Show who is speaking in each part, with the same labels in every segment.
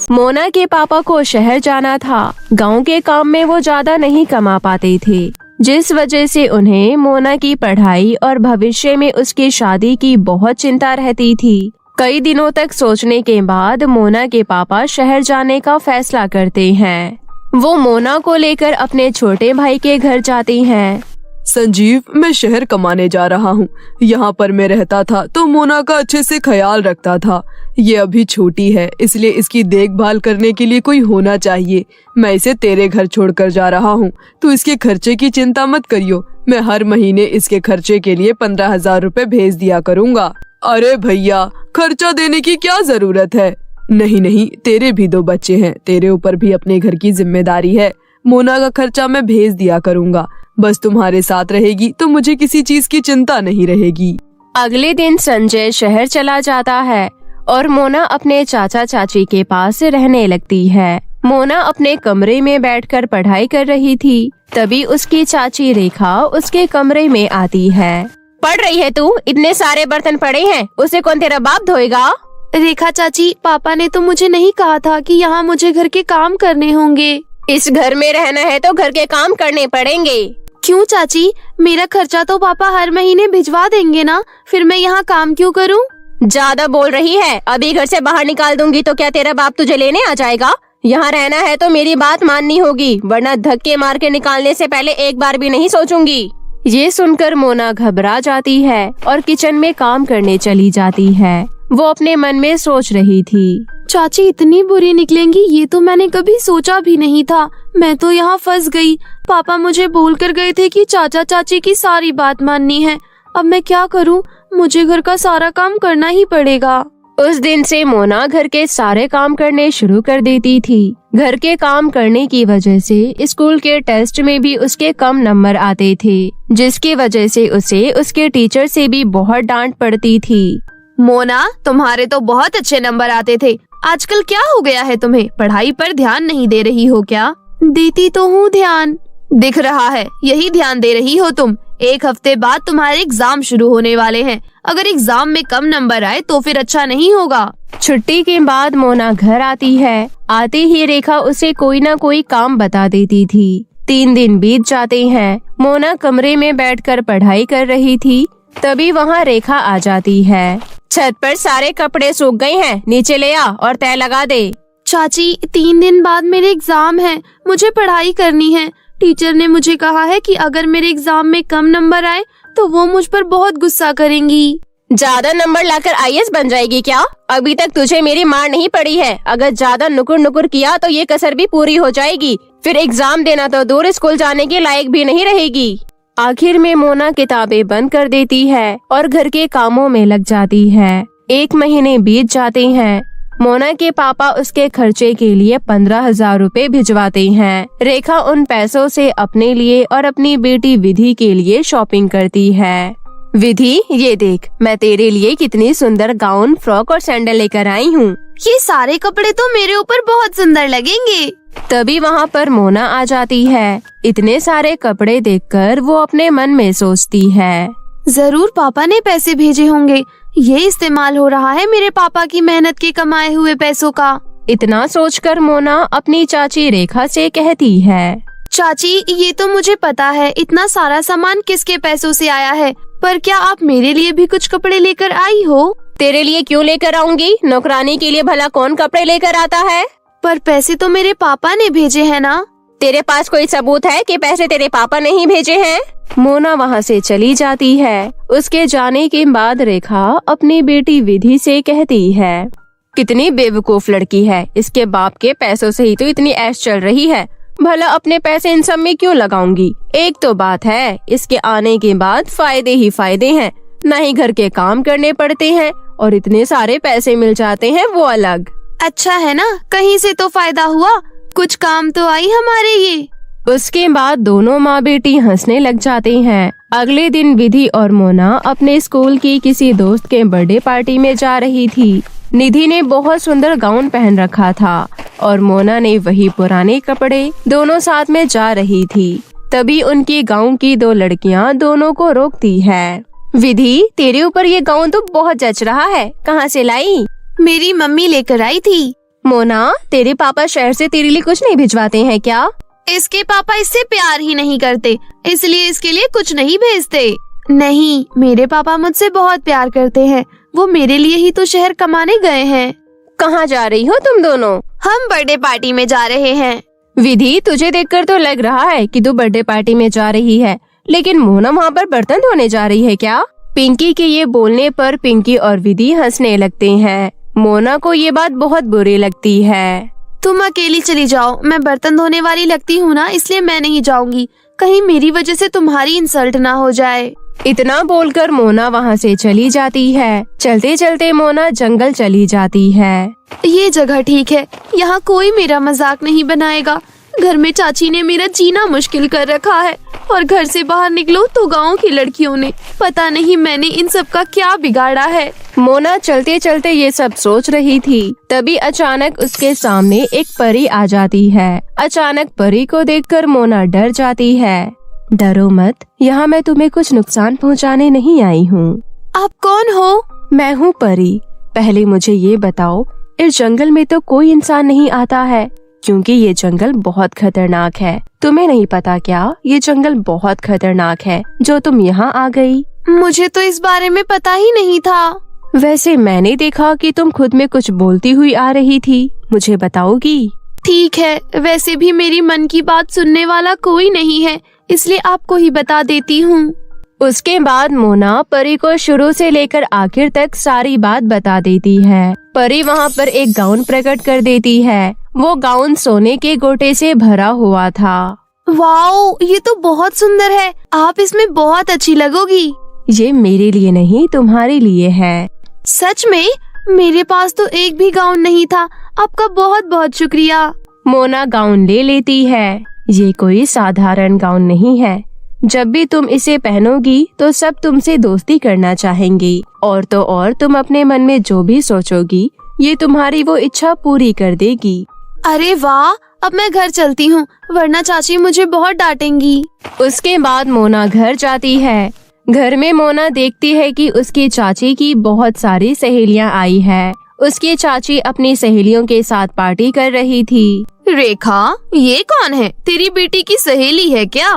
Speaker 1: मोना के पापा को शहर जाना था। गांव के काम में वो ज्यादा नहीं कमा पाते थे, जिस वजह से उन्हें मोना की पढ़ाई और भविष्य में उसकी शादी की बहुत चिंता रहती थी। कई दिनों तक सोचने के बाद मोना के पापा शहर जाने का फैसला करते हैं। वो मोना को लेकर अपने छोटे भाई के घर जाती हैं।
Speaker 2: संजीव, मैं शहर कमाने जा रहा हूँ। यहाँ पर मैं रहता था तो मोना का अच्छे से ख्याल रखता था। ये अभी छोटी है, इसलिए इसकी देखभाल करने के लिए कोई होना चाहिए। मैं इसे तेरे घर छोड़कर जा रहा हूँ। तू इसके खर्चे की चिंता मत करियो। मैं हर महीने इसके खर्चे के लिए 15,000 रुपए भेज दिया करूँगा। अरे भैया, खर्चा देने की क्या जरूरत है? नहीं, तेरे भी 2 बच्चे हैं, तेरे ऊपर भी अपने घर की जिम्मेदारी है। मोना का खर्चा मैं भेज दिया करूँगा। बस तुम्हारे साथ रहेगी तो मुझे किसी चीज की चिंता नहीं रहेगी।
Speaker 1: अगले दिन संजय शहर चला जाता है और मोना अपने चाचा चाची के पास रहने लगती है। मोना अपने कमरे में बैठकर पढ़ाई कर रही थी, तभी उसकी चाची रेखा उसके कमरे में आती है।
Speaker 3: पढ़ रही है तू? इतने सारे बर्तन पड़े हैं, उसे कौन तेरा बाप धोएगा?
Speaker 4: रेखा चाची, पापा ने तो मुझे नहीं कहा था कि यहाँ मुझे घर के काम करने होंगे।
Speaker 3: इस घर में रहना है तो घर के काम करने पड़ेंगे।
Speaker 4: क्यों चाची? मेरा खर्चा तो पापा हर महीने भिजवा देंगे ना, फिर मैं यहाँ काम क्यों करूँ?
Speaker 3: ज्यादा बोल रही है। अभी घर से बाहर निकाल दूंगी तो क्या तेरा बाप तुझे लेने आ जाएगा? यहाँ रहना है तो मेरी बात माननी होगी, वरना धक्के मार के निकालने से पहले एक बार भी नहीं सोचूंगी।
Speaker 1: ये सुनकर मोना घबरा जाती है और किचन में काम करने चली जाती है। वो अपने मन में सोच रही थी,
Speaker 4: चाची इतनी बुरी निकलेंगी ये तो मैंने कभी सोचा भी नहीं था। मैं तो यहाँ फंस गई। पापा मुझे बोल कर गए थे कि चाचा चाची की सारी बात माननी है। अब मैं क्या करूँ? मुझे घर का सारा काम करना ही पड़ेगा।
Speaker 1: उस दिन से मोना घर के सारे काम करने शुरू कर देती थी। घर के काम करने की वजह से स्कूल के टेस्ट में भी उसके कम नंबर आते थे, जिसकी वजह से उसे उसके टीचर से भी बहुत डांट पड़ती थी।
Speaker 4: मोना, तुम्हारे तो बहुत अच्छे नंबर आते थे, आजकल क्या हो गया है तुम्हें? पढ़ाई पर ध्यान नहीं दे रही हो क्या? देती तो हूँ ध्यान, दिख रहा है यही ध्यान दे रही हो तुम। 1 हफ्ते बाद तुम्हारे एग्जाम शुरू होने वाले हैं। अगर एग्जाम में कम नंबर आए तो फिर अच्छा नहीं होगा।
Speaker 1: छुट्टी के बाद मोना घर आती है। आते ही रेखा उसे कोई न कोई काम बता देती थी। 3 दिन बीत जाते हैं। मोना कमरे में बैठकर पढ़ाई कर रही थी, तभी वहाँ रेखा आ जाती है।
Speaker 3: छत पर सारे कपड़े सूख गए हैं, नीचे ले आ और तय लगा दे।
Speaker 4: चाची, 3 दिन बाद मेरे एग्जाम है, मुझे पढ़ाई करनी है। टीचर ने मुझे कहा है कि अगर मेरे एग्जाम में कम नंबर आए तो वो मुझ पर बहुत गुस्सा करेंगी।
Speaker 3: ज्यादा नंबर लाकर IAS बन जाएगी क्या? अभी तक तुझे मेरी मार नहीं पड़ी है। अगर ज्यादा नुकुर नुकुर किया तो ये कसर भी पूरी हो जाएगी। फिर एग्जाम देना तो दूर, स्कूल जाने के लायक भी नहीं रहेगी।
Speaker 1: आखिर में मोना किताबें बंद कर देती है और घर के कामों में लग जाती है। 1 महीने बीत जाते हैं। मोना के पापा उसके खर्चे के लिए 15,000 रुपए भिजवाते हैं। रेखा उन पैसों से अपने लिए और अपनी बेटी विधि के लिए शॉपिंग करती है। विधि, ये देख, मैं तेरे लिए कितनी सुंदर गाउन, फ्रॉक और सैंडल लेकर आई हूँ।
Speaker 4: ये सारे कपड़े तो मेरे ऊपर बहुत सुंदर लगेंगे।
Speaker 1: तभी वहाँ पर मोना आ जाती है। इतने सारे कपड़े देखकर वो अपने मन में सोचती है,
Speaker 4: जरूर पापा ने पैसे भेजे होंगे। ये इस्तेमाल हो रहा है मेरे पापा की मेहनत के कमाए हुए पैसों का।
Speaker 1: इतना सोचकर मोना अपनी चाची रेखा से कहती है,
Speaker 4: चाची, ये तो मुझे पता है इतना सारा सामान किसके पैसों से आया है, पर क्या आप मेरे लिए भी कुछ कपड़े लेकर आई हो?
Speaker 3: तेरे लिए क्यों लेकर आऊंगी? नौकरानी के लिए भला कौन कपड़े लेकर आता है?
Speaker 4: पर पैसे तो मेरे पापा ने भेजे हैं ना।
Speaker 3: तेरे पास कोई सबूत है कि पैसे तेरे पापा ने ही भेजे हैं?
Speaker 1: मोना वहाँ से चली जाती है। उसके जाने के बाद रेखा अपनी बेटी विधि से कहती है,
Speaker 3: कितनी बेवकूफ लड़की है, इसके बाप के पैसों से ही तो इतनी ऐश चल रही है। भला अपने पैसे इन सब में क्यों लगाऊंगी? एक तो बात है, इसके आने के बाद फायदे ही फायदे हैं। न ही घर के काम करने पड़ते हैं और इतने सारे पैसे मिल जाते हैं, वो अलग।
Speaker 4: अच्छा है ना, कहीं से तो फायदा हुआ, कुछ काम तो आई हमारे ये।
Speaker 1: उसके बाद दोनों माँ बेटी हंसने लग जाते हैं। अगले दिन विधि और मोना अपने स्कूल की किसी दोस्त के बर्थडे पार्टी में जा रही थी। निधि ने बहुत सुंदर गाउन पहन रखा था और मोना ने वही पुराने कपड़े। दोनों साथ में जा रही थी। तभी उनकी गांव की 2 लड़कियां दोनों को रोकती है।
Speaker 3: विधि, तेरे ऊपर ये गाउन तो बहुत जच रहा है, कहाँ से लाई?
Speaker 4: मेरी मम्मी लेकर आई थी।
Speaker 1: मोना, तेरे पापा शहर से तेरे लिए कुछ नहीं भिजवाते हैं क्या?
Speaker 4: इसके पापा इससे प्यार ही नहीं करते, इसलिए इसके लिए कुछ नहीं भेजते। नहीं, मेरे पापा मुझसे बहुत प्यार करते हैं, वो मेरे लिए ही तो शहर कमाने गए हैं।
Speaker 1: कहाँ जा रही हो तुम दोनों?
Speaker 4: हम बर्थडे पार्टी में जा रहे हैं।
Speaker 1: विधि, तुझे देखकर तो लग रहा है कि तू बर्थडे पार्टी में जा रही है, लेकिन मोना वहाँ पर बर्तन धोने जा रही है क्या? पिंकी के ये बोलने पर पिंकी और विधि हंसने लगते हैं। मोना को ये बात बहुत बुरी लगती है।
Speaker 4: तुम अकेली चली जाओ, मैं बर्तन धोने वाली लगती हूँ ना, इसलिए मैं नहीं जाऊंगी। कहीं मेरी वजह से तुम्हारी इंसल्ट ना हो जाए।
Speaker 1: इतना बोलकर मोना वहाँ से चली जाती है। चलते चलते मोना जंगल चली जाती है।
Speaker 4: ये जगह ठीक है, यहाँ कोई मेरा मजाक नहीं बनाएगा। घर में चाची ने मेरा जीना मुश्किल कर रखा है, और घर से बाहर निकलो तो गांव की लड़कियों ने, पता नहीं मैंने इन सब का क्या बिगाड़ा है।
Speaker 1: मोना चलते चलते ये सब सोच रही थी, तभी अचानक उसके सामने एक परी आ जाती है। अचानक परी को देखकर मोना डर जाती है। डरो मत, यहाँ मैं तुम्हें कुछ नुकसान पहुँचाने नहीं आई हूँ।
Speaker 4: आप कौन हो?
Speaker 1: मैं हूँ परी। पहले मुझे ये बताओ, इस जंगल में तो कोई इंसान नहीं आता है, क्योंकि ये जंगल बहुत खतरनाक है। तुम्हें नहीं पता क्या? ये जंगल बहुत खतरनाक है जो तुम यहाँ आ गई।
Speaker 4: मुझे तो इस बारे में पता ही नहीं था।
Speaker 1: वैसे मैंने देखा कि तुम खुद में कुछ बोलती हुई आ रही थी, मुझे बताओगी?
Speaker 4: ठीक है, वैसे भी मेरी मन की बात सुनने वाला कोई नहीं है, इसलिए आपको ही बता देती हूँ।
Speaker 1: उसके बाद मोना परी को शुरू से लेकर आखिर तक सारी बात बता देती है। परी वहाँ पर एक गाउन प्रकट कर देती है। वो गाउन सोने के गोटे से भरा हुआ था।
Speaker 4: वाओ, ये तो बहुत सुंदर है, आप इसमें बहुत अच्छी लगोगी।
Speaker 1: ये मेरे लिए नहीं, तुम्हारे लिए है।
Speaker 4: सच में? मेरे पास तो एक भी गाउन नहीं था, आपका बहुत बहुत शुक्रिया।
Speaker 1: मोना गाउन ले लेती है। ये कोई साधारण गाउन नहीं है। जब भी तुम इसे पहनोगी तो सब तुमसे दोस्ती करना चाहेंगी, और तो और तुम अपने मन में जो भी सोचोगी ये तुम्हारी वो इच्छा पूरी कर देगी।
Speaker 4: अरे वाह, अब मैं घर चलती हूँ, वरना चाची मुझे बहुत डांटेंगी।
Speaker 1: उसके बाद मोना घर जाती है। घर में मोना देखती है कि उसकी चाची की बहुत सारी सहेलियाँ आई है। उसकी चाची अपनी सहेलियों के साथ पार्टी कर रही थी।
Speaker 4: रेखा, ये कौन है? तेरी बेटी की सहेली है क्या?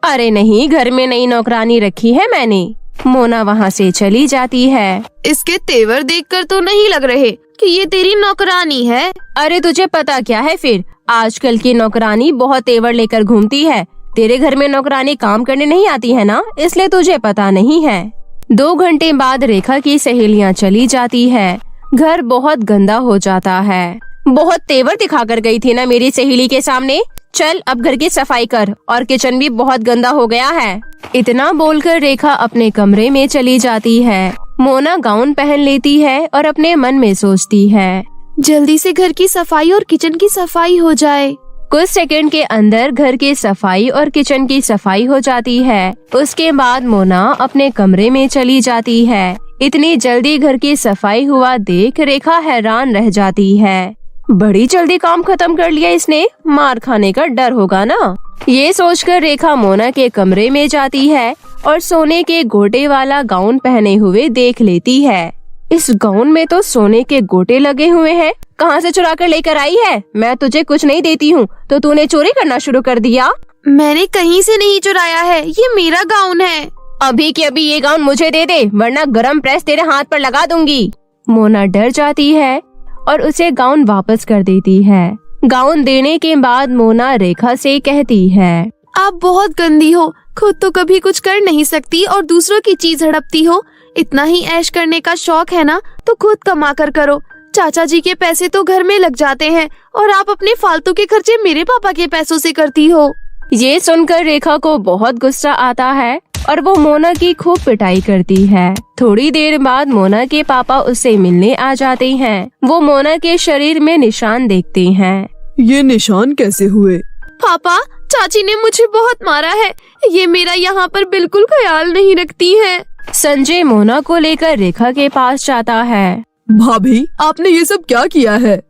Speaker 1: अरे नहीं, घर में नई नौकरानी रखी है मैंने। मोना वहाँ से चली जाती है।
Speaker 4: इसके तेवर देखकर तो नहीं लग रहे कि ये तेरी नौकरानी है।
Speaker 1: अरे तुझे पता क्या है फिर, आजकल की नौकरानी बहुत तेवर लेकर घूमती है। तेरे घर में नौकरानी काम करने नहीं आती है ना, इसलिए तुझे पता नहीं है। 2 घंटे बाद रेखा की सहेलियाँ चली जाती है। घर बहुत गंदा हो जाता है। बहुत तेवर दिखा कर गई थी ना मेरी सहेली के सामने, चल अब घर की सफाई कर, और किचन भी बहुत गंदा हो गया है। इतना बोलकर रेखा अपने कमरे में चली जाती है। मोना गाउन पहन लेती है और अपने मन में सोचती है,
Speaker 4: जल्दी से घर की सफाई और किचन की सफाई हो जाए।
Speaker 1: कुछ सेकंड के अंदर घर की सफाई और किचन की सफाई हो जाती है। उसके बाद मोना अपने कमरे में चली जाती है। इतनी जल्दी घर की सफाई हुआ देख रेखा हैरान रह जाती है। बड़ी जल्दी काम खत्म कर लिया इसने, मार खाने का डर होगा ना। ये सोचकर रेखा मोना के कमरे में जाती है और सोने के गोटे वाला गाउन पहने हुए देख लेती है। इस गाउन में तो सोने के गोटे लगे हुए हैं, कहाँ से चुरा कर लेकर आई है? मैं तुझे कुछ नहीं देती हूँ तो तूने चोरी करना शुरू कर दिया।
Speaker 4: मैंने कहीं से नहीं चुराया है, ये मेरा गाउन है।
Speaker 1: अभी के अभी ये गाउन मुझे दे दे, वरना गरम प्रेस तेरे हाथ पर लगा दूंगी। मोना डर जाती है और उसे गाउन वापस कर देती है। गाउन देने के बाद मोना रेखा से कहती है,
Speaker 4: आप बहुत गंदी हो, खुद तो कभी कुछ कर नहीं सकती और दूसरों की चीज हड़पती हो। इतना ही ऐश करने का शौक है ना तो खुद कमा कर करो। चाचा जी के पैसे तो घर में लग जाते हैं और आप अपने फालतू के खर्चे मेरे पापा के पैसों से करती हो।
Speaker 1: ये सुनकर रेखा को बहुत गुस्सा आता है और वो मोना की खूब पिटाई करती है। थोड़ी देर बाद मोना के पापा उससे मिलने आ जाते हैं। वो मोना के शरीर में निशान देखते हैं।
Speaker 2: ये निशान कैसे हुए?
Speaker 4: पापा, चाची ने मुझे बहुत मारा है, ये मेरा यहाँ पर बिल्कुल ख्याल नहीं रखती है।
Speaker 1: संजय मोना को लेकर रेखा के पास जाता है।
Speaker 2: भाभी, आपने ये सब क्या किया है?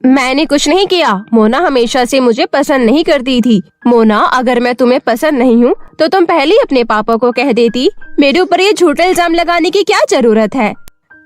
Speaker 1: मैंने कुछ नहीं किया, मोना हमेशा से मुझे पसंद नहीं करती थी। मोना, अगर मैं तुम्हें पसंद नहीं हूँ तो तुम पहले अपने पापा को कह देती। मेरे ऊपर ये झूठा इल्जाम लगाने की क्या जरूरत है?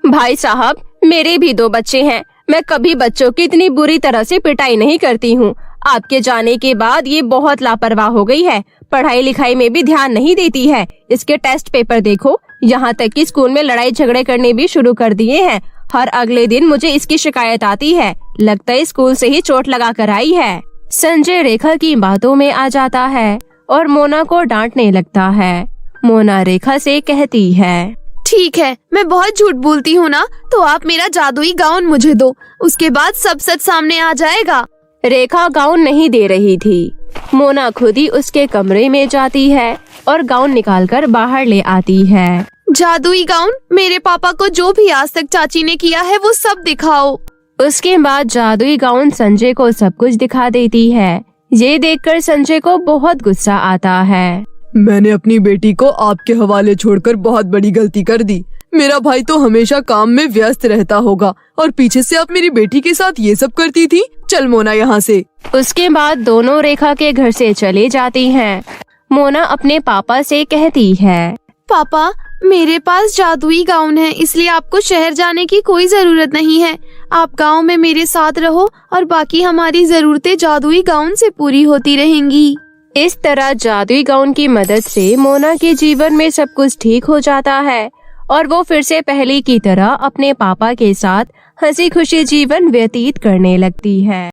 Speaker 1: भाई साहब, मेरे भी 2 बच्चे हैं,
Speaker 3: मैं कभी बच्चों की इतनी बुरी तरह से पिटाई नहीं करती हूँ। आपके जाने के बाद ये बहुत लापरवाह हो गई है, पढ़ाई लिखाई में भी ध्यान नहीं देती है। इसके टेस्ट पेपर देखो, यहाँ तक कि स्कूल में लड़ाई झगड़े करने भी शुरू कर दिए हैं। हर अगले दिन मुझे इसकी शिकायत आती है। लगता है स्कूल से ही चोट लगा कर आई है।
Speaker 1: संजय रेखा की बातों में आ जाता है और मोना को डांटने लगता है। मोना रेखा से कहती है,
Speaker 4: ठीक है, मैं बहुत झूठ बोलती हूँ ना, तो आप मेरा जादुई गाउन मुझे दो, उसके बाद सब सच सामने आ जाएगा।
Speaker 1: रेखा गाउन नहीं दे रही थी। मोना खुद ही उसके कमरे में जाती है और गाउन निकालकर बाहर ले आती है।
Speaker 4: जादुई गाउन, मेरे पापा को जो भी आज तक चाची ने किया है वो सब दिखाओ।
Speaker 1: उसके बाद जादुई गाउन संजय को सब कुछ दिखा देती है। ये देखकर संजय को बहुत गुस्सा आता है।
Speaker 2: मैंने अपनी बेटी को आपके हवाले छोड़कर बहुत बड़ी गलती कर दी। मेरा भाई तो हमेशा काम में व्यस्त रहता होगा और पीछे से आप मेरी बेटी के साथ ये सब करती थी। चल मोना यहाँ से।
Speaker 1: उसके बाद दोनों रेखा के घर से चले जाती हैं। मोना अपने पापा से कहती है,
Speaker 4: पापा, मेरे पास जादुई गाउन है, इसलिए आपको शहर जाने की कोई जरूरत नहीं है। आप गांव में मेरे साथ रहो और बाकी हमारी जरूरतें जादुई गाउन से पूरी होती रहेंगी।
Speaker 1: इस तरह जादुई गाउन की मदद से मोना के जीवन में सब कुछ ठीक हो जाता है और वो फिर से पहले की तरह अपने पापा के साथ हंसी खुशी जीवन व्यतीत करने लगती है।